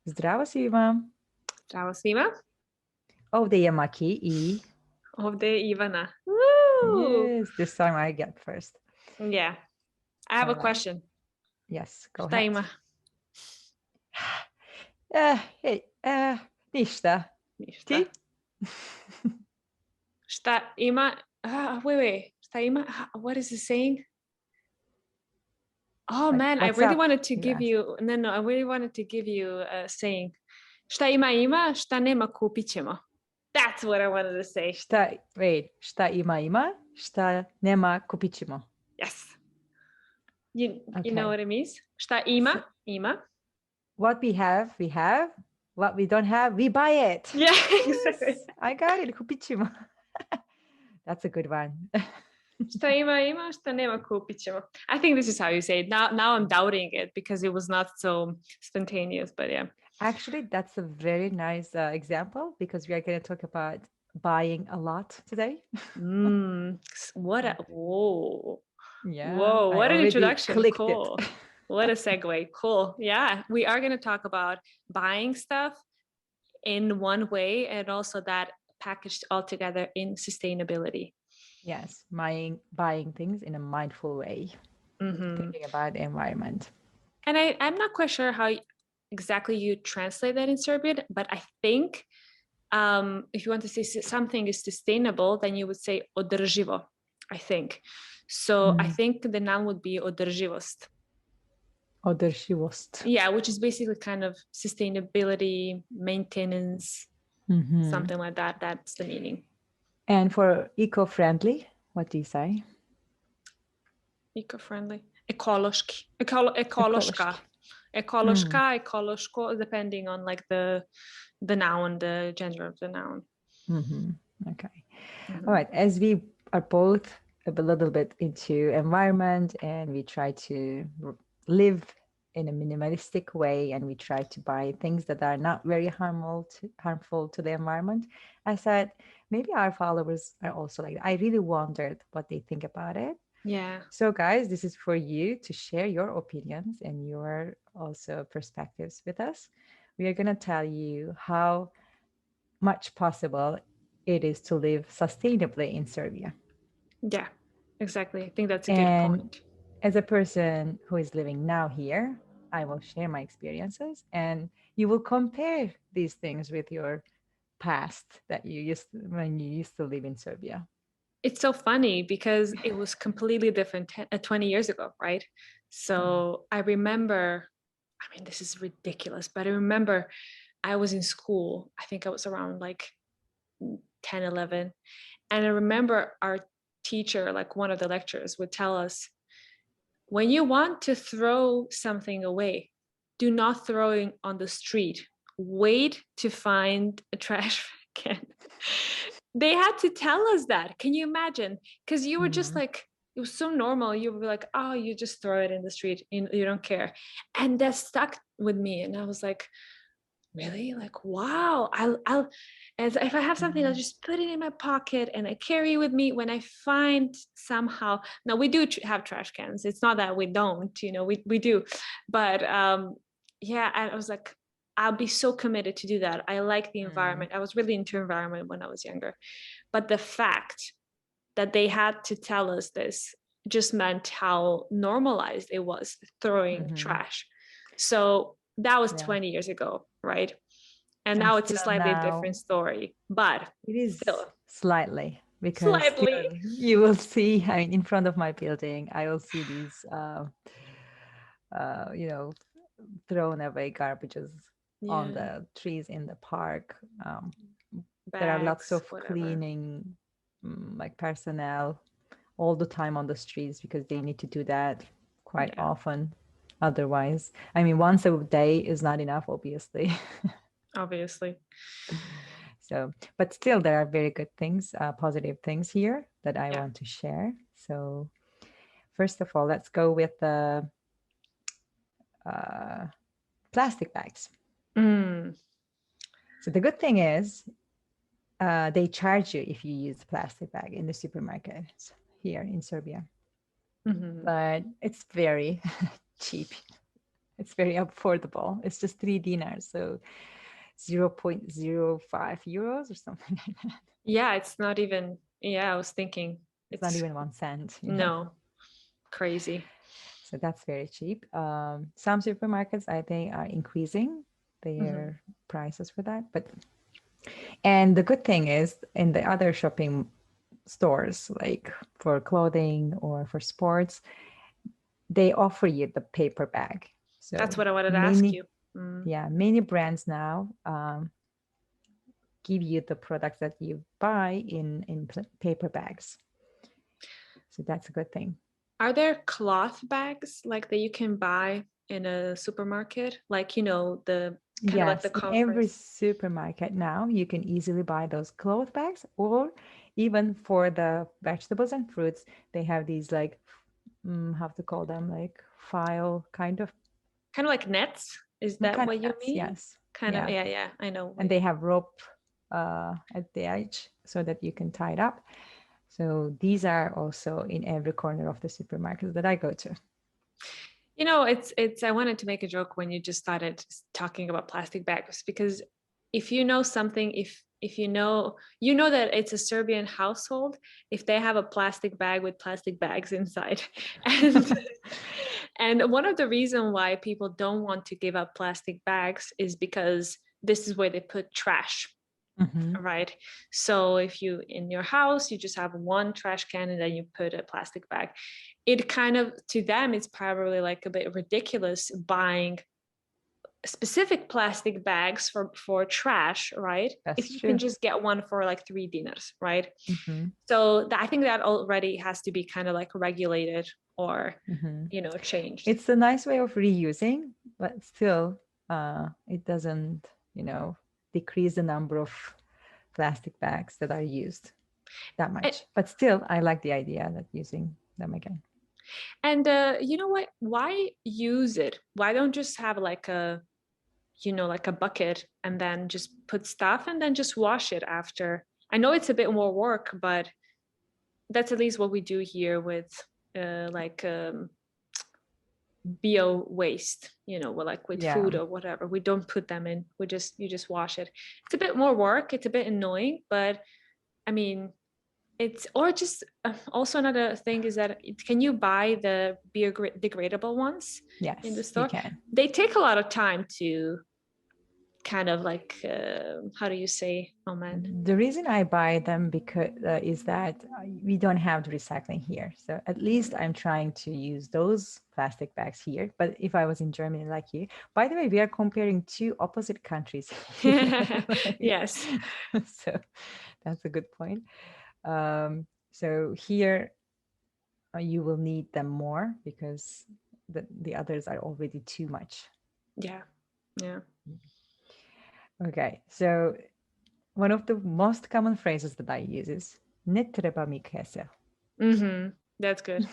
Zdravo svima. Zdravo svima. Ovdje je Maki i... Ovdje je Ivana. Woo! Yes, this time I get first. Yeah. I have All a right. question. Yes, go Šta ahead. ima? Ništa. Ništa. Ti? Šta ima? Wait. Šta ima? What is the saying? Oh Like, man, I what's really up? wanted to You give asked. you, no, I really wanted to give you a saying. Šta ima, šta nema kupit ćemo. That's what I wanted to say. Šta ima, šta nema kupit ćemo. Yes. You Okay. know what it means? Šta ima. What we have. What we don't have, we buy it. Yeah, Yes, exactly. I got it. Kupit ćemo. That's a good one. Šta ima, šta nema kupit ćemo. I think this is how you say it. Now I'm doubting it because it was not so spontaneous, but yeah. Actually, that's a very nice example because we are going to talk about buying a lot today. Whoa. Yeah. Whoa, what an introduction. Cool. It. What a segue. Cool. Yeah, we are going to talk about buying stuff in one way and also that packaged all together in sustainability. Yes, buying things in a mindful way, thinking about the environment. And I'm not quite sure how exactly you translate that in Serbian, but I think if you want to say something is sustainable, then you would say održivo, I think. So I think the noun would be održivost. Održivost. Yeah, which is basically kind of sustainability, maintenance, something like that. That's the meaning. And for eco-friendly, what do you say? Eco-friendly. Ekološki. Ekološka. Ekološko, depending on like the noun, the gender of the noun. Okay. All right. As we are both a little bit into environment and we try to live in a minimalistic way and we try to buy things that are not very harmful to the environment, I said, maybe our followers are also like that. I really wondered what they think about it. Yeah. So guys, this is for you to share your opinions and your also perspectives with us. We are going to tell you how much possible it is to live sustainably in Serbia. Yeah, exactly. I think that's a good point. As a person who is living now here, I will share my experiences and you will compare these things with your past that when you used to live in Serbia. It's so funny because it was completely different 20 years ago, right? So I remember, I mean, this is ridiculous, but I remember I was in school. I think I was around like 10, 11. And I remember our teacher, like one of the lecturers, would tell us, when you want to throw something away, do not throw it on the street. Wait to find a trash can. They had to tell us that. Can you imagine? Because you were just like, it was so normal. You were like, oh, you just throw it in the street. You don't care. And that stuck with me. And I was like, really? Like, wow. I'll as if I have something, I'll just put it in my pocket and I carry it with me when I find somehow. Now we do have trash cans. It's not that we don't, we do. But yeah, I was like, I'll be so committed to do that. I like the environment. I was really into environment when I was younger. But the fact that they had to tell us this just meant how normalized it was throwing trash. So that was 20 years ago, right? And now it's a slightly different story, but it is still slightly, because you will see, I mean, in front of my building, I will see these, thrown away garbages on the trees in the park. There are lots of cleaning, like personnel all the time on the streets because they need to do that quite often. Otherwise, I mean, once a day is not enough, obviously. Obviously. So, but still, there are very good things, positive things here that I want to share. So, first of all, let's go with the plastic bags. So the good thing is they charge you if you use plastic bag in the supermarkets here in Serbia. But it's very cheap. It's very affordable. It's just 3 dinars, so 0.05 euros or something like that. Yeah, it's not even, yeah, I was thinking It's not it's even 1 cent. no, crazy. So that's very cheap. Some supermarkets, I think, are increasing Hmm. their prices for that. And the good thing is, in the other shopping stores, like for clothing or for sports, they offer you the paper bag. That's So what I wanted to ask many, you. Mm. yeah, many brands now give you the products that you buy in paper bags. So that's a good thing. Are there cloth bags like that you can buy in a supermarket? Like, you know, the kind of like the Yes, in every conference. supermarket now, you can easily buy those cloth bags, or even for the vegetables and fruits, they have these like, how to call them, like file kind of Kind of like nets. Is that what you nets. mean? Yes, Kind of, yeah, yeah, yeah, I know. and they have rope at the edge so that you can tie it up. So these are also in every corner of the supermarket that I go to. You know, it's I wanted to make a joke when you just started talking about plastic bags because if you know something, if you know that it's a Serbian household if they have a plastic bag with plastic bags inside. And and one of the reasons why people don't want to give up plastic bags is because this is where they put trash, Mhm. right? So if you in your house you just have one trash can and then you put a plastic bag, it kind of to them it's probably like a bit ridiculous buying specific plastic bags for trash, right? If That's you can true. just get one for like 3 dinars, right? Mhm. So I think that already has to be kind of like regulated or Mhm. changed. It's a nice way of reusing, but still, it doesn't, decrease the number of plastic bags that are used that And, much. But still, I like the idea that using them again. and you know what? Why use it? Why don't just have like a like a bucket and then just put stuff and then just wash it after? I know it's a bit more work, but that's at least what we do here with like bio waste, like with Yeah. food or whatever. We don't put them in. You just wash it. It's a bit more work. It's a bit annoying, but I mean, it's or just also another thing is that can you buy the biodegradable ones in the Yes, you store? can. They take a lot of time to kind of like how do you say, oh man. The reason I buy them because is that we don't have the recycling here. So at least I'm trying to use those plastic bags here. But if I was in Germany like you, by the way, we are comparing two opposite countries here. Yes. So that's a good point. So here you will need them more because the others are already too much. Yeah. Yeah. Okay, so one of the most common phrases that I use is "Ne treba mi kese." Mm-hmm. That's good.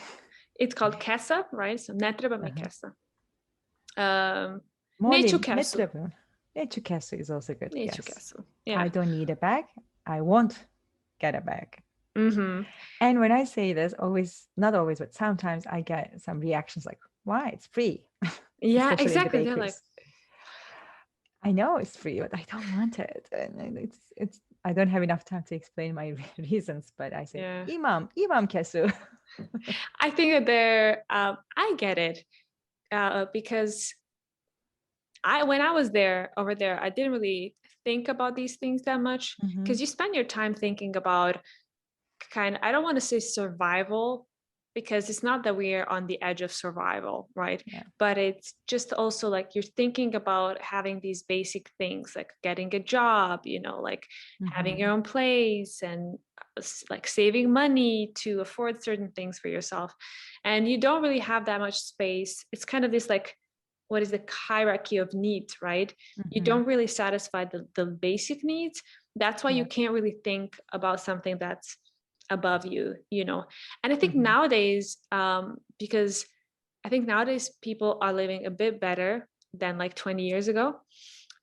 It's called kesa, right? So ne treba mi Uh-huh. kesa. Um, neću Molim, ne kesu. treba. Neću kese is also good. Neću Yes. kesu. Yeah. I don't need a bag. I won't get a bag. Mm-hmm. And when I say this, always, not always, but sometimes I get some reactions like, why? It's free, Yeah, especially in the exactly. They're like, bakeries. I know it's free, but I don't want it. And it's I don't have enough time to explain my reasons, but I say, yeah. imam kesu. I think that I get it because when I was over there, I didn't really think about these things that much Mhm. because you spend your time thinking about I don't want to say survival because it's not that we are on the edge of survival, right? Yeah. But it's just also like you're thinking about having these basic things like getting a job, like having your Mhm. own place and like saving money to afford certain things for yourself. And you don't really have that much space. It's kind of this like, what is the hierarchy of needs, right? You Mhm. don't really satisfy the basic needs. That's why you Yeah. can't really think about something that's above you. And I think Mhm. nowadays because I think nowadays people are living a bit better than like 20 years ago,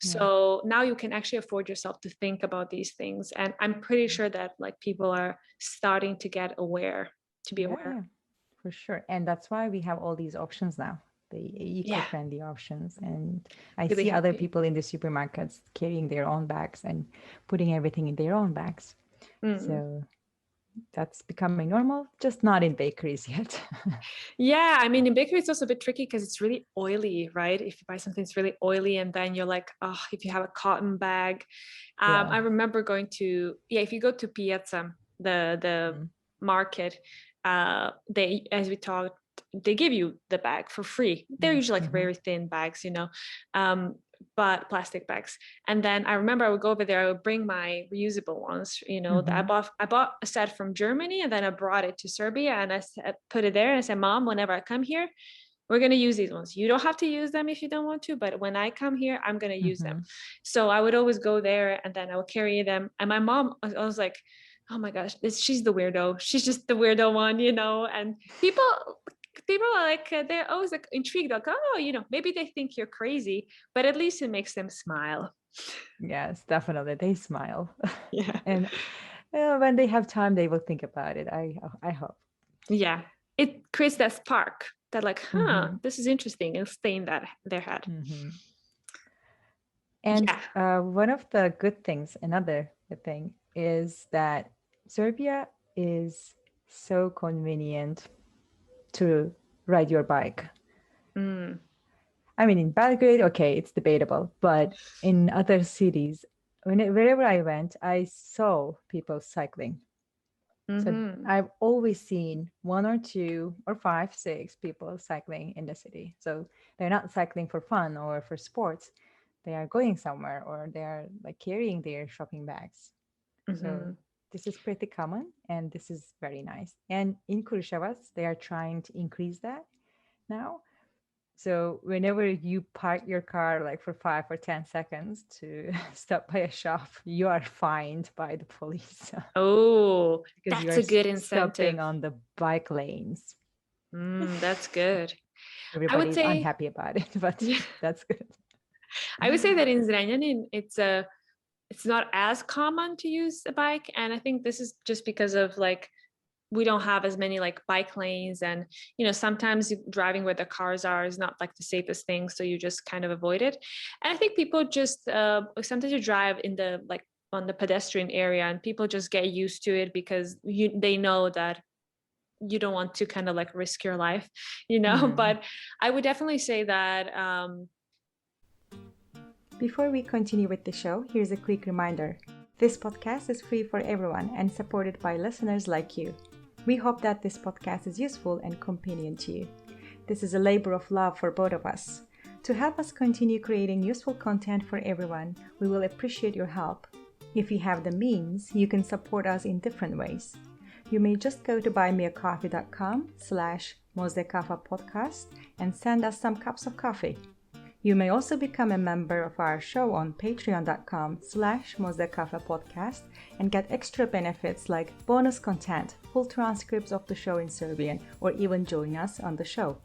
Yeah. so now you can actually afford yourself to think about these things, and I'm pretty sure that like people are starting to get aware to be Yeah, aware. yeah, for sure. And that's why we have all these options now. the Yeah, eco-friendly options. And I really see other happy. people in the supermarkets carrying their own bags and putting everything in their own bags. Mm. So that's becoming normal, just not in bakeries yet. Yeah, I mean, in bakery, it's also a bit tricky because it's really oily, right? If you buy something that's really oily and then you're like, oh, if you have a cotton bag. Yeah. I remember going to, yeah, if you go to Piazza, the Mhm. market, they, as we talked, they give you the bag for free. They're usually like Mhm. very thin bags, um, but plastic bags. And then I remember I would go over there, I would bring my reusable ones, that Mhm. I bought a set from Germany and then I brought it to Serbia and put it there and I said, Mom, whenever I come here, we're going to use these ones. You don't have to use them if you don't want to, but when I come here, I'm going to use them. Mhm. So I would always go there and then I would carry them. And my mom, I was like, oh my gosh, she's the weirdo. She's just the weirdo one, and people are like, they're always like intrigued, like, oh, maybe they think you're crazy, but at least it makes them smile. Yes, definitely. They smile. Yeah. And when they have time, they will think about it. I hope. Yeah. It creates that spark that like, Hmm. this is interesting and stay in their head. Hmm. And Yeah. one of the good things, another good thing, is that Serbia is so convenient to ride your bike. Mm. I mean, in Belgrade, okay, it's debatable, but in other cities, wherever I went, I saw people cycling. So Mm-hmm. I've always seen one or two or five, six people cycling in the city. So they're not cycling for fun or for sports. They are going somewhere or they are like carrying their shopping bags. So Mm-hmm. this is pretty common and this is very nice. And in Kurševac, they are trying to increase that now. So whenever you park your car like for 5 or 10 seconds to stop by a shop, you are fined by the police Oh, because you that's are a good stopping incentive. on the bike lanes. That's good. I Everybody would is say, unhappy about it, but yeah, that's good. I would say that in Zrenjanin, it's not as common to use a bike, and I think this is just because of like we don't have as many like bike lanes, and sometimes driving where the cars are is not like the safest thing, so you just kind of avoid it. And I think people just sometimes you drive in the like on the pedestrian area, and people just get used to it because they know that you don't want to kind of like risk your life, Hmm. but I would definitely say that Before we continue with the show, here's a quick reminder. This podcast is free for everyone and supported by listeners like you. We hope that this podcast is useful and convenient to you. This is a labor of love for both of us. To help us continue creating useful content for everyone, we will appreciate your help. If you have the means, you can support us in different ways. You may just go to buymeacoffee.com/Mosdekafa podcast and send us some cups of coffee. You may also become a member of our show on patreon.com/Mozdekafa podcast and get extra benefits like bonus content, full transcripts of the show in Serbian, or even join us on the show.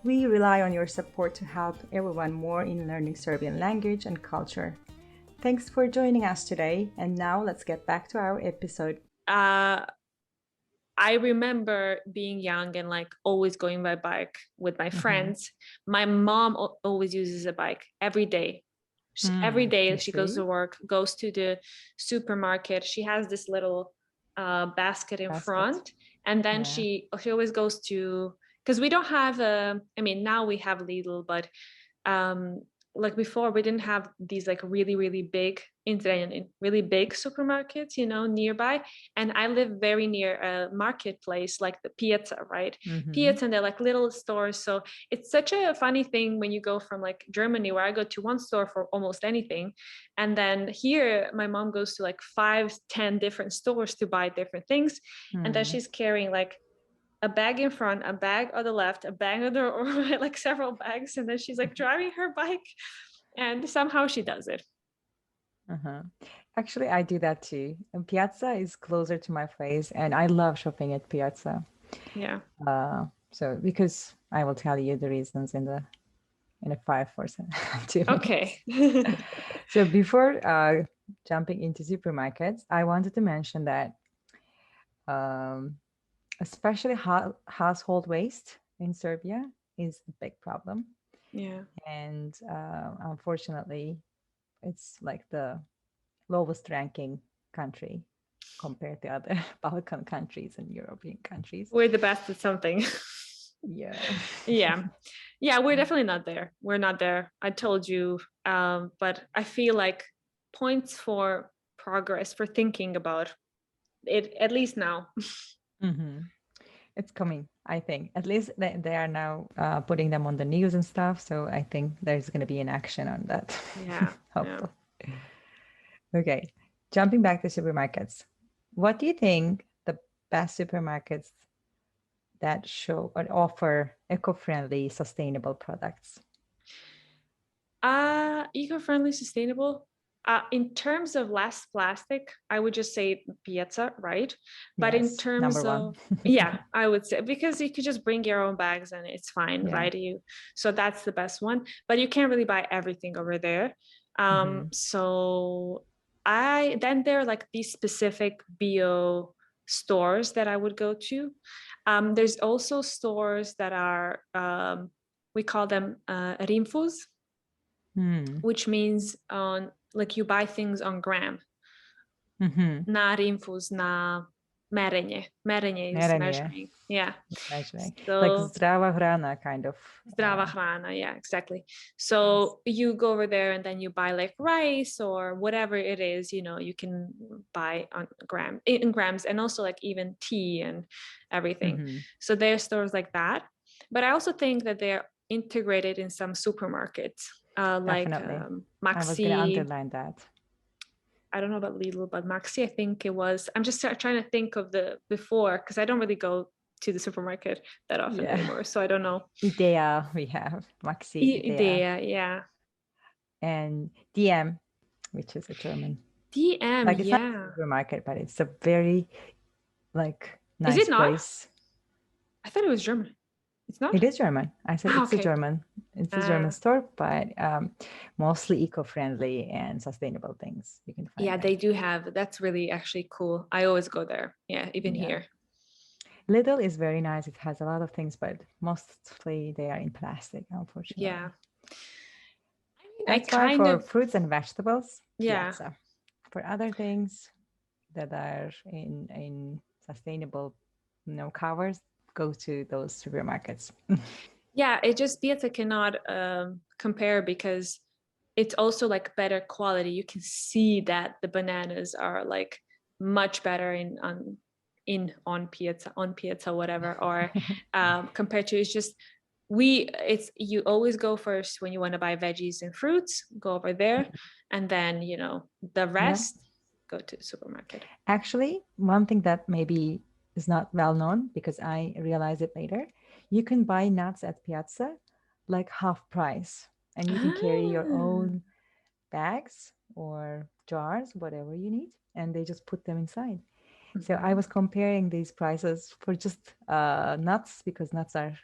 We rely on your support to help everyone more in learning Serbian language and culture. Thanks for joining us today, and now let's get back to our episode. uh I remember being young and like always going by bike with my Mm-hmm. friends. My mom always uses a bike every day. Every day You she goes see? to work, goes to the supermarket. She has this little basket in Basket. front, and then Yeah. she always goes to, because we don't have a. I mean, now we have Lidl, but um like before we didn't have these like really big in Zrenjanin, really big supermarkets nearby. And I live very near a marketplace like the Piazza, right? Mm-hmm. Piazza, and they're like little stores, so it's such a funny thing when you go from like Germany, where I go to one store for almost anything, and then here my mom goes to like 5-10 different stores to buy different things. And then Hmm. she's carrying like a bag in front, a bag on the left, a bag on the right, like several bags, and then she's like driving her bike, and somehow she does it. Uh-huh. Actually, I do that too. And Piazza is closer to my place, and I love shopping at Piazza. Yeah. So because I will tell you the reasons in a 2 minutes. Okay. So before jumping into supermarkets, I wanted to mention that um, especially household waste in Serbia is a big problem. Yeah. And unfortunately, it's like the lowest ranking country compared to other Balkan countries and European countries. We're the best at something. Yeah. Yeah. Yeah, we're definitely not there. We're not there. I told you. But I feel like points for progress, for thinking about it, at least now. Hmm. It's coming, I think. At least they are now putting them on the news and stuff. So I think there's going to be an action on that. Yeah. Yeah. Hopefully. Okay. Jumping back to supermarkets. What do you think the best supermarkets that show or offer eco-friendly, sustainable products? Eco-friendly, sustainable. In terms of less plastic, I would just say pizza, right? But in Yes, number terms one. of, yeah, I would say, because you could just bring your own bags and it's fine, Yeah. right? So that's the best one. But you can't really buy everything over there. Hmm. So then there are like these specific bio stores that I would go to. There's also stores that are, we call them rinfos, Hmm. which means on like you buy things on gram, Hmm. na rinfus, na merenje. Merenje is Merenje, measuring. Yeah. measuring. Like So zdrava hrana kind of. zdrava hrana, yeah, exactly. So you go over there and then you buy like rice or whatever it is, you can buy on in grams, and also like even tea and everything. Hmm. So there are stores like that. But I also think that they're integrated in some supermarkets, like Definitely. I was going to Maxi. underline that. I don't know about Lidl, but Maxi, I think it was. I'm just trying to think of the before, because I don't really go to the supermarket that often Yeah. anymore. So I don't know. Idea, we have Maxi, Idea, Idea, yeah. and DM, which is a German. DM, Like it's not a yeah. supermarket, but it's a very like Is nice it not? place. I thought it was German. It's not? It is German. I said Ah, it's a okay. German. It's a German store, but mostly eco-friendly and sustainable things you can find Yeah, there. they do have. That's really actually cool. I always go there. Yeah, even Yeah. here. Lidl is very nice. It has a lot of things, but mostly they are in plastic, Yeah. unfortunately. I mean, I That's why kind for of, fruits and vegetables, yeah. Piazza. For other things that are in sustainable, covers, go to those supermarkets. Yeah, it just Piazza cannot compare because it's also like better quality. You can see that the bananas are like much better on Piazza whatever, or compared to, it's just it's you always go first when you want to buy veggies and fruits, go over there, and then the Yeah. rest go to the supermarket. Actually, one thing that maybe is not well known because I realized it later, you can buy nuts at Piazza like half price, and you can carry your Ah, own bags or jars, whatever you need, and they just put them inside. So I mhm. was comparing these prices for just nuts because nuts are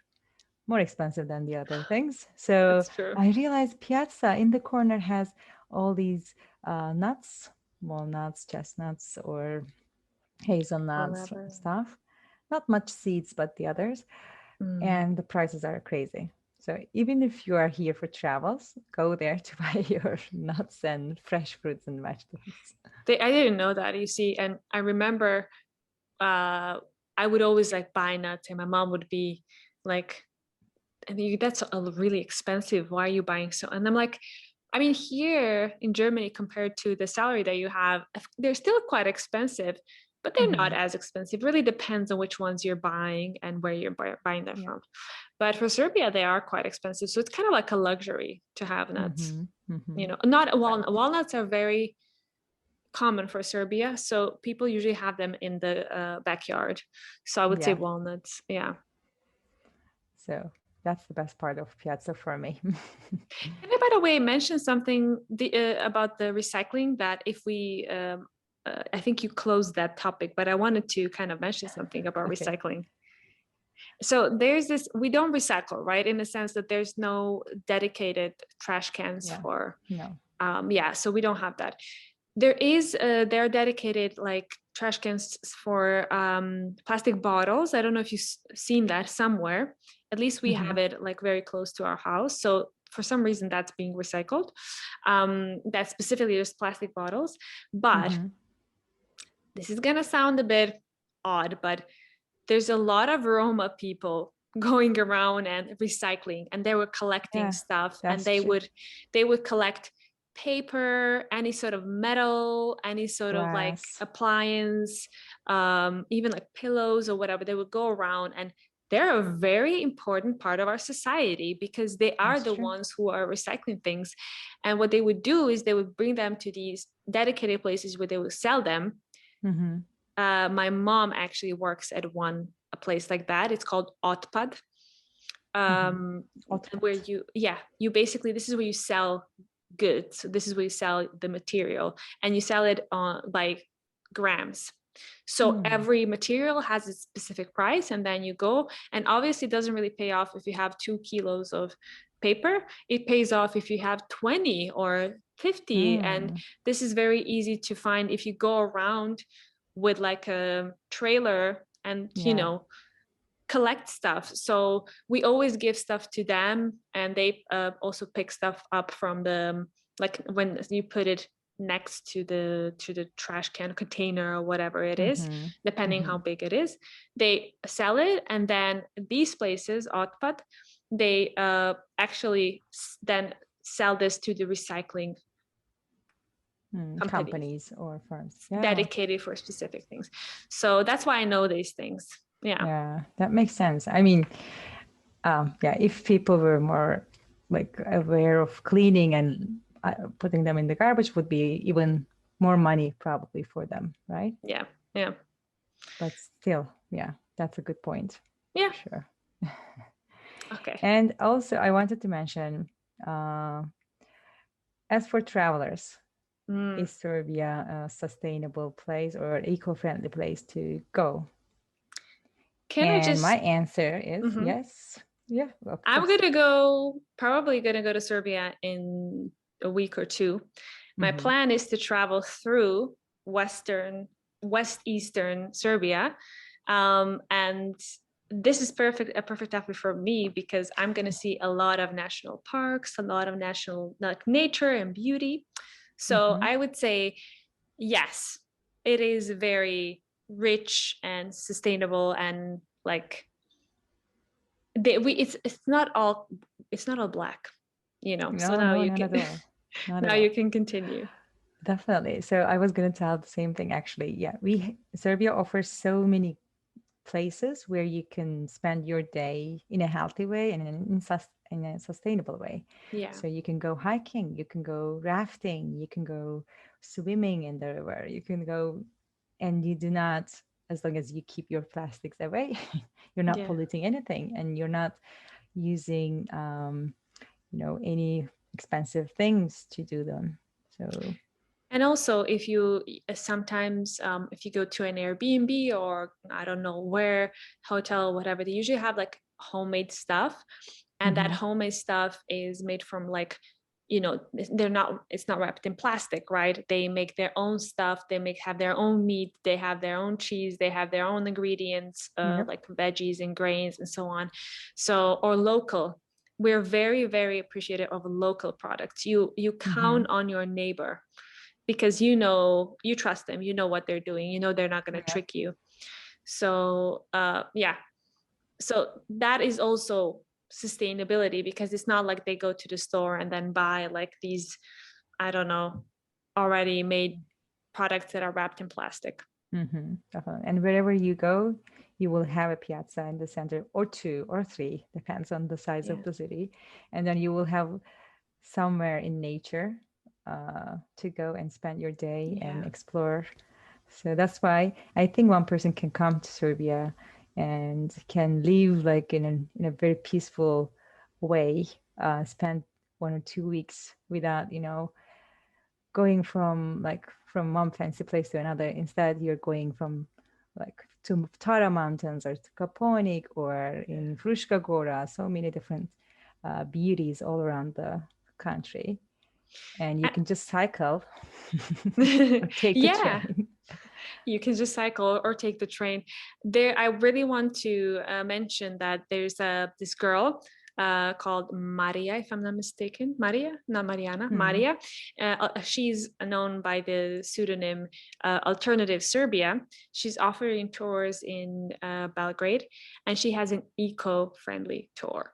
more expensive than the other things. So That's true. I realized Piazza in the corner has all these nuts, walnuts, chestnuts, or hazelnuts Whatever. stuff. Not much seeds, but the others. Mm. And the prices are crazy. So even if you are here for travels, go there to buy your nuts and fresh fruits and vegetables. I didn't know that, you see, and I remember I would always like buy nuts, and my mom would be like, "And that's really expensive. Why are you buying so?" And I'm like, I mean, here in Germany, compared to the salary that you have, they're still quite expensive, but they're not Mm-hmm. as expensive. Really depends on which ones you're buying and where you're buying them Yeah. from. But for Serbia, they are quite expensive, so it's kind of like a luxury to have nuts. Mm-hmm. Mm-hmm. Not Right. walnuts are very common for Serbia, so people usually have them in the backyard. So I would say Yeah. walnuts. Yeah. So that's the best part of Piazza for me. Can I, by the way, mention something about the recycling, that if we, I think you closed that topic, but I wanted to kind of mention something about Okay. recycling. So there's this, we don't recycle, right? In the sense that there's no dedicated trash cans Yeah. for, No. yeah, so we don't have that. There are dedicated like trash cans for plastic bottles. I don't know if you've seen that somewhere. At least we have it like very close to our house. So for some reason that's being recycled. That's specifically just plastic bottles. But this is going to sound a bit odd, but there's a lot of Roma people going around and recycling, and they were collecting stuff, and they would collect paper, any sort of metal, any sort of like appliance, even like pillows or whatever. They would go around, and they're a very important part of our society because they are the ones who are recycling things. And what they would do is they would bring them to these dedicated places where they would sell them. My mom actually works at a place like that. It's called Otpad. Where you basically, this is where you sell goods. So this is where you sell the material, and you sell it by grams. So every material has its specific price, and then you go, and obviously it doesn't really pay off if you have 2 kilos of paper. It pays off if you have 20 or 50. And this is very easy to find if you go around with like a trailer and collect stuff. So we always give stuff to them, and they also pick stuff up from the, like when you put it next to the trash can container or whatever it is, depending how big it is, they sell it. And then these places, Otpad, they actually then sell this to the recycling companies or firms dedicated for specific things. So that's why I know these things. Yeah, that makes sense. I mean, if people were more like aware of cleaning and putting them in the garbage, would be even more money probably for them, right? Yeah. But still, that's a good point. Yeah, sure. Okay. And also I wanted to mention, as for travelers, is Serbia a sustainable place or eco-friendly place to go? My answer is yes. Yeah, I'm probably gonna go to Serbia in a week or two. My plan is to travel through west-eastern Serbia, and this is a perfect outfit for me because I'm gonna see a lot of national parks, a lot of national nature and beauty. So I would say yes, it is very rich and sustainable, and like it's not all black, No, so now you not can at all. now you can continue. Definitely. So I was going to tell the same thing actually. Yeah, Serbia offers so many places where you can spend your day in a healthy way and in a sustainable way. Yeah. So you can go hiking, you can go rafting, you can go swimming in the river, you can go, and you do not, as long as you keep your plastics away, you're not polluting anything, and you're not using, any expensive things to do them. So. And also, if you sometimes if you go to an Airbnb or I don't know where, hotel, whatever, they usually have like homemade stuff, and that homemade stuff is made from like, it's not wrapped in plastic, right? They make their own stuff. They have their own meat. They have their own cheese. They have their own ingredients, like veggies and grains and so on. So, or local. We're very, very appreciative of local products. You count on your neighbor, because you trust them, what they're doing, they're not going to trick you. So so that is also sustainability, because it's not like they go to the store and then buy like these, I don't know, already made products that are wrapped in plastic. Definitely. And wherever you go, you will have a piazza in the center, or 2 or 3, depends on the size of the city, and then you will have somewhere in nature to go and spend your day and explore. So that's why I think one person can come to Serbia and can live like in a very peaceful way, spend 1 or 2 weeks without going from one fancy place to another. Instead, you're going from like to Tara Mountains or to Kaponik or in Fruška Gora, so many different beauties all around the country. And you can just cycle or take the train. You can just cycle or take the train. There, I really want to mention that there's this girl called Maria, if I'm not mistaken. Maria, not Mariana, Maria. She's known by the pseudonym Alternative Serbia. She's offering tours in Belgrade, and she has an eco-friendly tour.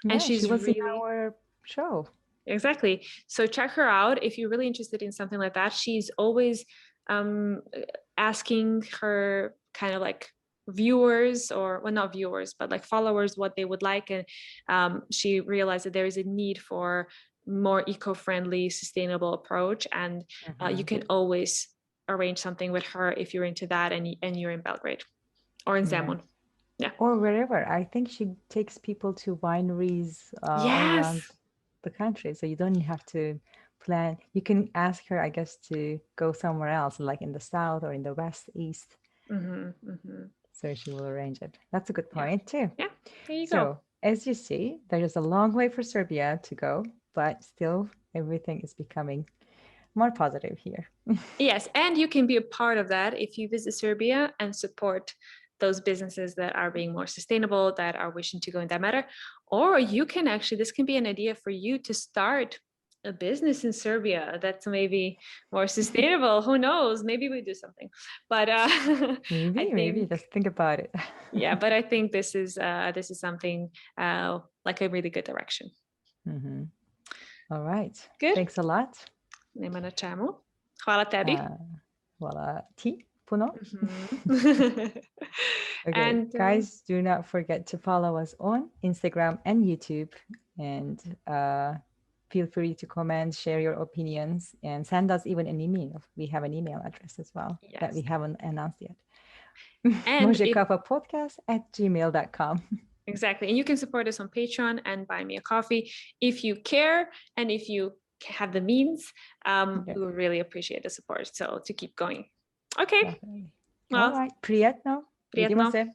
Yeah, And she she's was in really our show. exactly. So check her out if you're really interested in something like that. She's always um, asking her kind of like viewers, or well, not viewers, but like followers, what they would like. And she realized that there is a need for more eco-friendly, sustainable approach. And you can always arrange something with her if you're into that and you're in Belgrade or in Yeah. Zemun. Yeah. Or wherever. I think she takes people to wineries all around Yes. the country. So you don't have to plan. You can ask her, I guess, to go somewhere else, like in the south or in the west, east. So she will arrange it. That's a good Yeah. point, too. Yeah. There you go. So, as you see, there is a long way for Serbia to go, but still everything is becoming more positive here. Yes, and you can be a part of that if you visit Serbia and support those businesses that are being more sustainable, that are wishing to go in that matter. Or you can actually, this can be an idea for you to start a business in Serbia that's maybe more sustainable. Who knows? Maybe we do something. But I Maybe think, just think about it. yeah, but I think this is something like a really good direction. All right. Good. Thanks a lot. Nema na čemu. Hvala tebi. Hvala ti puno. Okay, And guys, do not forget to follow us on Instagram and YouTube, and feel free to comment, share your opinions, and send us even an email. We have an email address as well that we haven't announced yet. And mojekafapodcast@gmail.com. Exactly. And you can support us on Patreon and buy me a coffee if you care and if you have the means. We would really appreciate the support. So to keep going. Okay. Definitely. Well, All right. Prijetno. prijetno. Vidimo se.